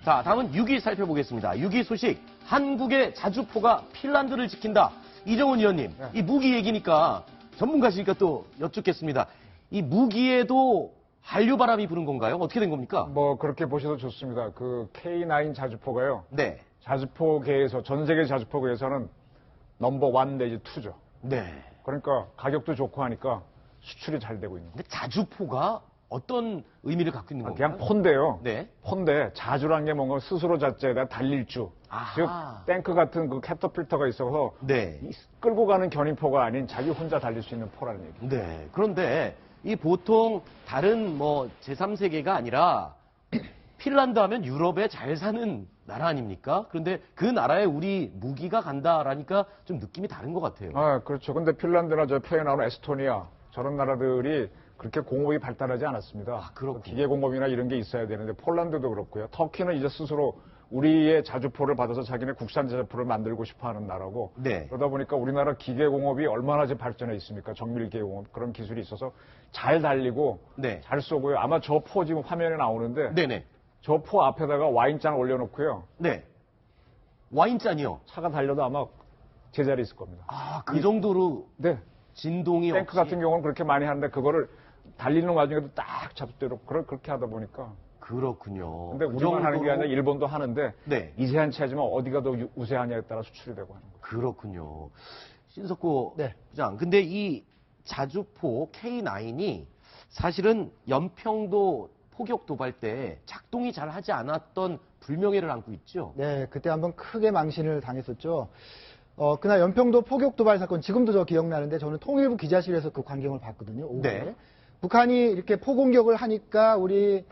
자, 다음은 6위 살펴보겠습니다. 6위 소식. 한국의 자주포가 핀란드를 지킨다. 이정훈 의원님, 네. 이 무기 얘기니까 전문가시니까 또 여쭙겠습니다. 이 무기에도 한류 바람이 부는 건가요? 어떻게 된 겁니까? 뭐 그렇게 보셔도 좋습니다. 그 K9 자주포가요. 네. 자주포계에서 전 세계 자주포계에서는 넘버 1 내지 2죠. 네. 그러니까 가격도 좋고 하니까 수출이 잘 되고 있는 거예요. 근데 자주포가 어떤 의미를 갖고 있는 건가요? 그냥 폰데요. 네. 폰데 자주란 게 뭔가 스스로 자체에다 달릴 줄. 아하. 즉 탱크 같은 그 캐터필터가 있어서 네. 끌고 가는 견인포가 아닌 자기 혼자 달릴 수 있는 포라는 얘기죠. 네. 그런데 이 보통 다른 뭐 제3세계가 아니라 핀란드 하면 유럽에 잘 사는 나라 아닙니까? 그런데 그 나라에 우리 무기가 간다라니까 좀 느낌이 다른 것 같아요. 아, 그렇죠. 근데 핀란드나 저 표에 나오는 에스토니아 저런 나라들이 그렇게 공업이 발달하지 않았습니다. 아, 그렇군요. 기계 공업이나 이런 게 있어야 되는데 폴란드도 그렇고요. 터키는 이제 스스로 우리의 자주포를 받아서 자기네 국산 자주포를 만들고 싶어하는 나라고. 네. 그러다 보니까 우리나라 기계 공업이 얼마나 이제 발전해 있습니까? 정밀 기계 공업 그런 기술이 있어서 잘 달리고 네. 잘 쏘고요. 아마 저 포 지금 화면에 나오는데 네네. 저 포 앞에다가 와인잔 올려놓고요. 네. 와인잔이요. 차가 달려도 아마 제자리에 있을 겁니다. 아, 그 정도로 네. 진동이 탱크 없이. 같은 경우는 그렇게 많이 하는데 그거를 달리는 와중에도 딱 잡대로 그렇게 하다 보니까. 그렇군요. 근데 그 우리만 하는 게 정도로- 아니라 일본도 하는데 네. 이세한 체지만 어디가 더 우세하냐에 따라 수출이 되고 하는 거예요. 그렇군요. 신석구 네. 부장. 근데 이 자주포 K9이 사실은 연평도 포격 도발 때 작동이 잘 하지 않았던 불명예를 안고 있죠. 네, 그때 한번 크게 망신을 당했었죠. 그날 연평도 포격 도발 사건 지금도 저 기억나는데 저는 통일부 기자실에서 그 광경을 봤거든요. 오후에. 네. 북한이 이렇게 포공격을 하니까 우리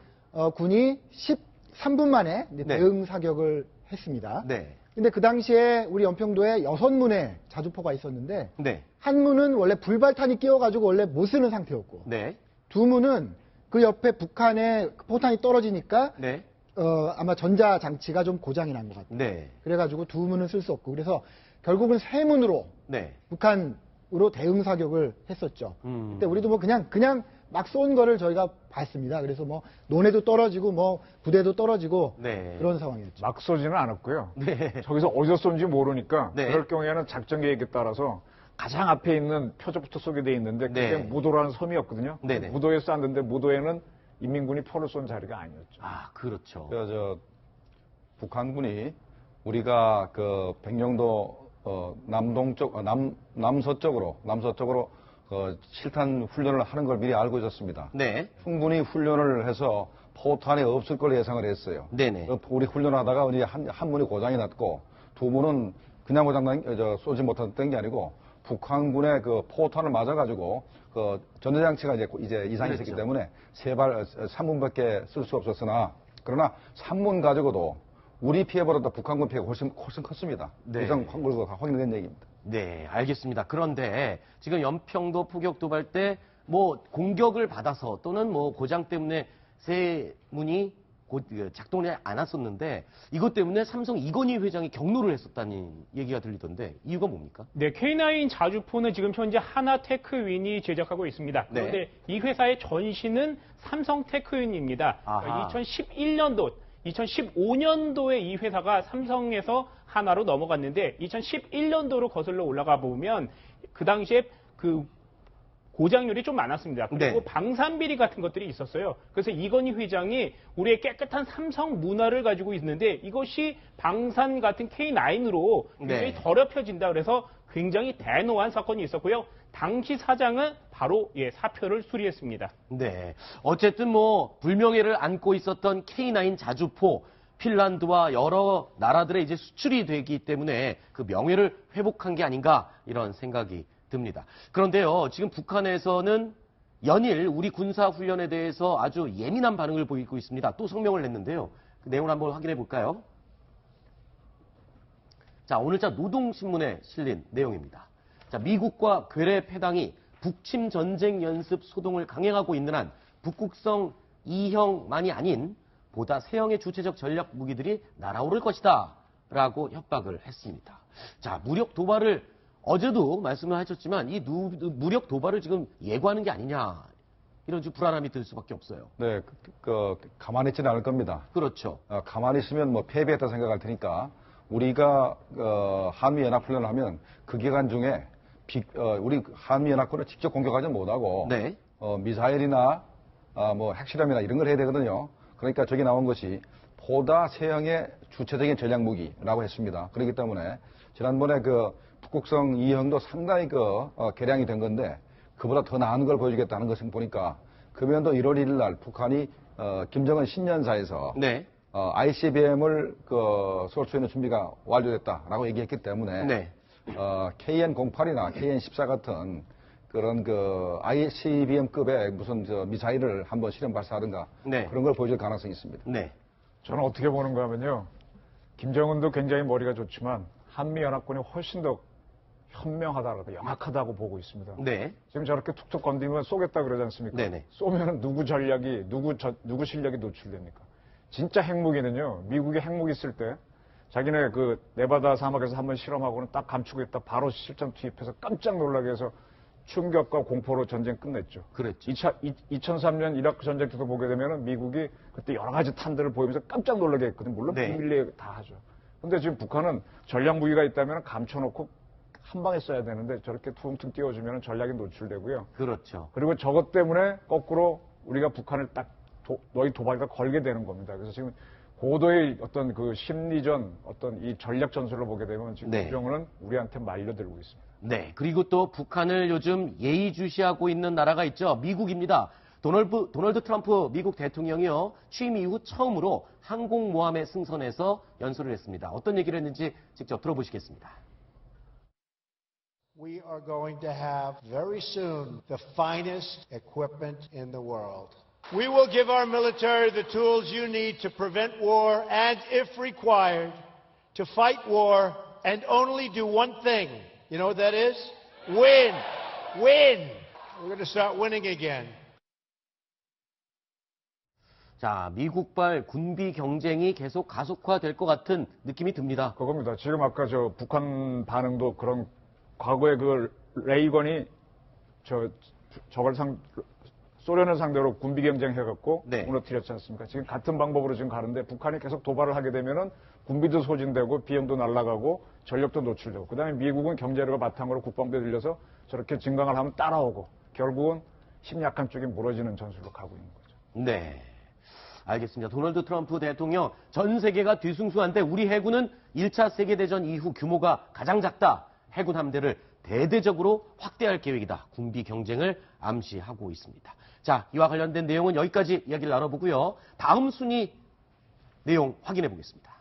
군이 13분 만에 이제 네. 대응 사격을 했습니다. 네. 근데 그 당시에 우리 연평도에 6문의 자주포가 있었는데 네. 한 문은 원래 불발탄이 끼어가지고 원래 못 쓰는 상태였고 네. 두 문은 그 옆에 북한의 포탄이 떨어지니까 네. 아마 전자 장치가 좀 고장이 난 것 같아요. 네. 그래가지고 두 문은 쓸 수 없고 그래서 결국은 세 문으로 네. 북한으로 대응 사격을 했었죠. 그때 우리도 뭐 그냥 막 쏜 거를 저희가 봤습니다. 그래서 뭐 논에도 떨어지고 뭐 부대도 떨어지고 네. 그런 상황이었죠. 막 쏘지는 않았고요. 네. 저기서 어디서 쏜지 모르니까 네. 그럴 경우에는 작전 계획에 따라서 가장 앞에 있는 표적부터 쏘게 돼 있는데 그게 네. 무도라는 섬이었거든요. 네네. 무도에 쐈는데 무도에는 인민군이 포를 쏜 자리가 아니었죠. 아, 그렇죠. 북한군이 우리가 그 백령도 남동쪽 남서쪽으로 실탄 훈련을 하는 걸 미리 알고 있었습니다. 네. 충분히 훈련을 해서 포탄이 없을 걸 예상을 했어요. 네네. 우리 훈련하다가 우리 한 문이 고장이 났고 두 문은 그냥 쏘지 못했던 게 아니고 북한군의 그 포탄을 맞아가지고 그 전자장치가 이제 이상이 있었기 그렇죠. 때문에 3문밖에 쓸 수 없었으나 그러나 3문 가지고도 우리 피해보다 북한군 피해가 훨씬 컸습니다. 네. 이상 확인된 얘기입니다. 네, 알겠습니다. 그런데 지금 연평도 포격 도발 때 뭐 공격을 받아서 또는 뭐 고장 때문에 세 문이 작동이 안 왔었는데 이것 때문에 삼성 이건희 회장이 경로를 했었다는 얘기가 들리던데 이유가 뭡니까? 네, K9 자주포는 지금 현재 하나테크윈이 제작하고 있습니다. 네. 그런데 이 회사의 전신은 삼성테크윈입니다. 아하. 2015년도에 이 회사가 삼성에서 하나로 넘어갔는데 2011년도로 거슬러 올라가 보면 그 당시에 그 고장률이 좀 많았습니다. 그리고 네. 방산비리 같은 것들이 있었어요. 그래서 이건희 회장이 우리의 깨끗한 삼성 문화를 가지고 있는데 이것이 방산 같은 K9으로 굉장히 네. 더럽혀진다. 그래서 굉장히 대노한 사건이 있었고요. 당시 사장은 바로 사표를 수리했습니다. 네. 어쨌든 뭐 불명예를 안고 있었던 K9 자주포 핀란드와 여러 나라들의 이제 수출이 되기 때문에 그 명예를 회복한 게 아닌가 이런 생각이 듭니다. 그런데요, 지금 북한에서는 연일 우리 군사 훈련에 대해서 아주 예민한 반응을 보이고 있습니다. 또 성명을 냈는데요. 그 내용을 한번 확인해 볼까요? 자, 오늘자 노동신문에 실린 내용입니다. 자, 미국과 괴뢰 패당이 북침 전쟁 연습 소동을 강행하고 있는 한 북극성 2형만이 아닌 보다 3형의 주체적 전략 무기들이 날아오를 것이다 라고 협박을 했습니다. 자, 무력 도발을 어제도 말씀을 하셨지만 이 무력 도발을 지금 예고하는 게 아니냐 이런 좀 불안함이 들 수밖에 없어요. 네, 가만히 있지는 않을 겁니다. 그렇죠. 가만히 있으면 뭐 패배했다 생각할 테니까 우리가 한미연합훈련을 하면 그 기간 중에 우리 한미연합군을 직접 공격하지 못하고 네. 미사일이나 뭐 핵실험이나 이런 걸 해야 되거든요. 그러니까 저기 나온 것이 포다 세형의 주체적인 전략 무기라고 했습니다. 그렇기 때문에 지난번에 그 북극성 2형도 상당히 개량이 된 건데 그보다 더 나은 걸 보여주겠다는 것을 보니까 금년도 1월 1일 날 북한이 김정은 신년사에서 네. ICBM을 쏠 수 있는 준비가 완료됐다라고 얘기했기 때문에 네. KN-08이나 KN-14 같은 그런 ICBM급의 무슨 미사일을 한번 실험 발사하든가 네. 그런 걸 보여줄 가능성이 있습니다. 네. 저는 어떻게 보는가 하면요. 김정은도 굉장히 머리가 좋지만 한미연합군이 훨씬 더 현명하다고 영악하다고 보고 있습니다. 네. 지금 저렇게 툭툭 건드리면 쏘겠다 그러지 않습니까? 네네. 쏘면 누구 전략이, 누구 실력이 노출됩니까? 진짜 핵무기는요, 미국이 핵무기 쓸 때 자기네 그 네바다 사막에서 한번 실험하고는 딱 감추고 있다 바로 실전 투입해서 깜짝 놀라게 해서 충격과 공포로 전쟁 끝냈죠. 그랬죠. 2003년 이라크 전쟁 때도 보게 되면 미국이 그때 여러 가지 탄들을 보이면서 깜짝 놀라게 했거든요. 물론 네. 비밀리에 다 하죠. 근데 지금 북한은 전략 무기가 있다면 감춰놓고 한 방에 써야 되는데 저렇게 퉁퉁 띄워주면 전략이 노출되고요. 그렇죠. 그리고 저것 때문에 거꾸로 우리가 북한을 딱 너희 도발과 걸게 되는 겁니다. 그래서 지금 고도의 어떤 그 심리전, 어떤 이 전략 전술로 보게 되면 지금 네. 김정은은 우리한테 말려들고 있습니다. 네. 그리고 또 북한을 요즘 예의주시하고 있는 나라가 있죠. 미국입니다. 도널드 트럼프 미국 대통령이요. 취임 이후 처음으로 항공모함에 승선해서 연설을 했습니다. 어떤 얘기를 했는지 직접 들어보시겠습니다. We are going to have very soon the finest equipment in the world. We will give our military the tools you need to prevent war and, if required, to fight war and only do one thing. You know what that is? Win. Win. We're going to start winning again. 자, 미국발 군비 경쟁이 계속 가속화될 것 같은 느낌이 듭니다. 그겁니다. 지금 아까 저 북한 반응도 그런 과거에 그 레이건이 소련을 상대로 군비 경쟁해갖고 네. 무너뜨렸지 않습니까? 지금 같은 방법으로 지금 가는데 북한이 계속 도발을 하게 되면은 군비도 소진되고 비용도 날아가고 전력도 노출되고 그다음에 미국은 경제력을 바탕으로 국방부에 들려서 저렇게 증강을 하면 따라오고 결국은 힘 약한 쪽이 무너지는 전술로 가고 있는 거죠. 네. 알겠습니다. 도널드 트럼프 대통령 전 세계가 뒤숭숭한데 우리 해군은 1차 세계대전 이후 규모가 가장 작다. 해군 함대를 대대적으로 확대할 계획이다. 군비 경쟁을 암시하고 있습니다. 자, 이와 관련된 내용은 여기까지 이야기를 나눠보고요. 다음 순위 내용 확인해 보겠습니다.